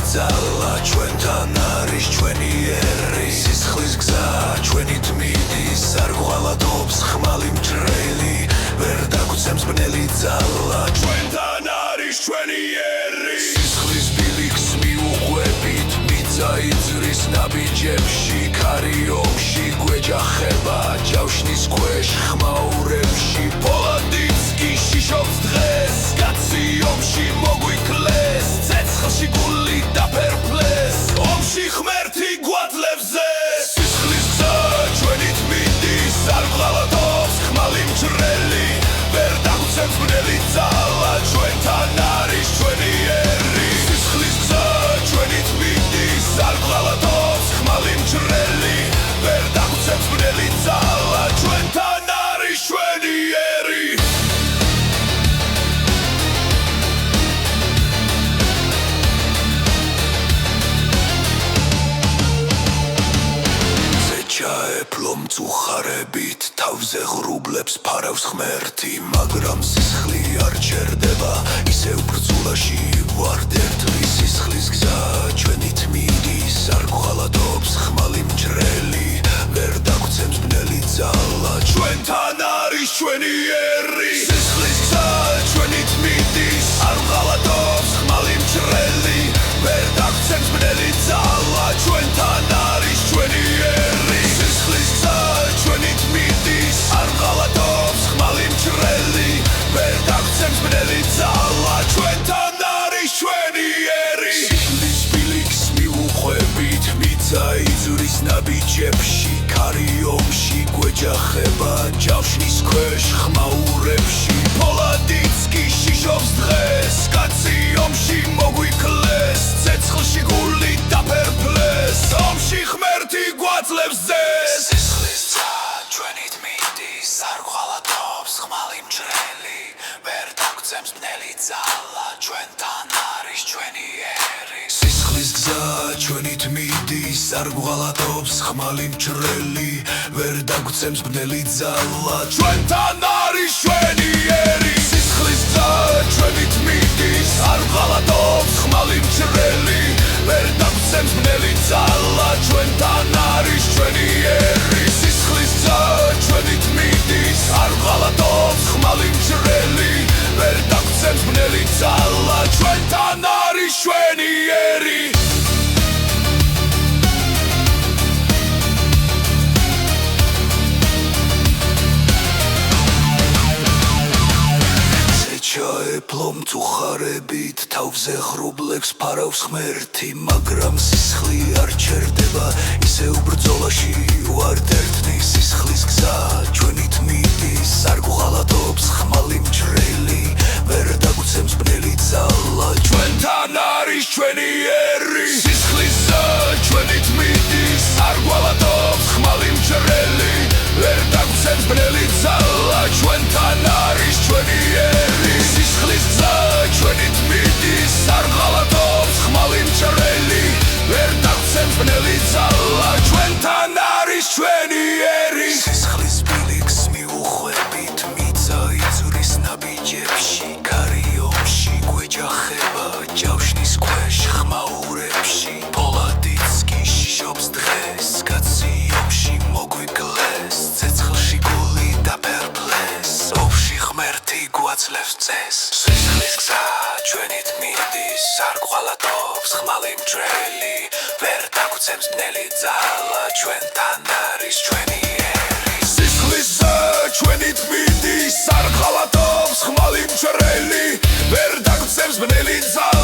Zala ჩვენთან არის ჩვენი ერი სისხლის გზა ჩვენით მიდის არ გვალადობს ხმალი მჭრელი ვერ დაგუცემს ბნელი ძალა ჩვენთან არის ჩვენი ერი სისხლის ბილიქს მიუყვებით მიწა იძრის ნაბიჯებში ქარიომში გვეჯახება ჯავშნის ქვეშ ხმაურებში პოლადიც კი შიშობს დღეს კაცი ომში მოგვიკლეს ცეცხლში გული დაფერფლეს ომში ღმერთი გვაძლევს ზეს სისხლის გზა ჩვენით მიდის არ გვალადობს ხმალი მჭრელი ვერ დაგუცემს ბნელი ძალა ჩვენთან არის ჩვენი ერი სისხლის გზა ჩვენით მიდის არ გვალადობს ხმალი მჭრელი ვერ დაგუცემს ბნელი ძალა ჩვენთან არის ჩვენი ერი ჩაეფლო მწუხარებით თავზე ღრუბლებს ფარავს ღმერთი მაგრამ სისხლი არ ჩერდება ისევ ბრძოლაში ვართ ერთლი სისხლის გზა ჩვენით მიდის არ გვალადობს ხმალი მჭრელი ვერ დაგუცემს ბნელი ძალა ჩვენთან არის ჩვენი ერი სისხლის გზა ჩვენით მიდის არ გვალადობს ხმალი მჭრელი ვერ დაგუცემს ბნელი ძალა ჩვენთან არის ჩვენი ერი სისხლის გზა ჩვენით მიდის არ გვალადობს ხმალი მჭრელი ვერ დაგუცემს ბნელი ძალა ჩვენთან არის ჩვენი ერი სისხლის ბილიქს მიუყვებით მიწა იძრის ნაბიჯებში ქარიომში გვეჯახება ჯავშნის ქვეშ ხმაურებში პოლადიც კი შიშობს დღეს კაცი ომში მოგვიკლეს ცეცხლში გული დაფერფლეს ომში ღმერთი გვაძლევს ზეს სისხლის გზა ჩვენით მიდის არ გვალადობს ხმალი მჭრელი ვერ დაგუცემს ბნელი ძალა ჩვენთან არის ჩვენი ერი სისხლის გზა ჩვენით მიდის არ გვალადობს ხმალი მჭრელი ვერ დაგუცემს ბნელი ძალა ჩვენთან არის ჩვენი ერი სისხლის გზა ჩვენით მიდის არ გვალადობს ხმალი მჭრელი ვერ დაგუცემს ბნელი ძალა ჩვენთან არის ჩვენი ერი სისხლის გზა ჩვენით მიდის არ გვალადობს ხმალი მჭრელი ვერ დაგუცემს ბნელი ძალა ჩვენთან არის ჩვენი ერი ჩაეფლო მწუხარებით თავზე ღრუბლებს ფარავს ღმერთი მაგრამ სისხლი არ ჩერდება ისევ ბრძოლაში ვართ ერთნი სისხლის გზა ჩვენით მიდის არ გვალადობს ხმალი მჭრელი ვერ დაგუცემს ბნელი ძალა ჩვენთან არის ჩვენი ერი სისხლის გზა ჩვენით მიდის არ გვალადობს ხმალი მჭრელი ვერ დაგუცემს ბნელი ძალა ჩვენთან არის ჩვენი ერი სისხლის გზა ჩვენით მიდის არ გვალადობს ხმალი მჭრელი ვერ დაგუცემს ბნელი ძალა ჩვენთან არის ჩვენი ერი სისხლის ბილიქს მიუყვებით მიწა იძრის ნაბიჯებში ქარიომში გვეჯახება ჯავშნის ქვეშ ხმაურებში პოლადიც კი შიშობს დღეს კაცი ომში მოგვიკლეს ცეცხლში გული დაფერფლეს ომში ღმერთი გვაძლევს წეს სისხლის გზა ჩვენით მიდის არ გვალადობს ხმალი მჭრელი ვერ დაგუცემს ბნელი ძალა ჩვენთან არის ჩვენი ერი სისხლის გზა ჩვენით მიდის არ გვალადობს ხმალი მჭრელი ვერ დაგუცემს ბნელი ძალა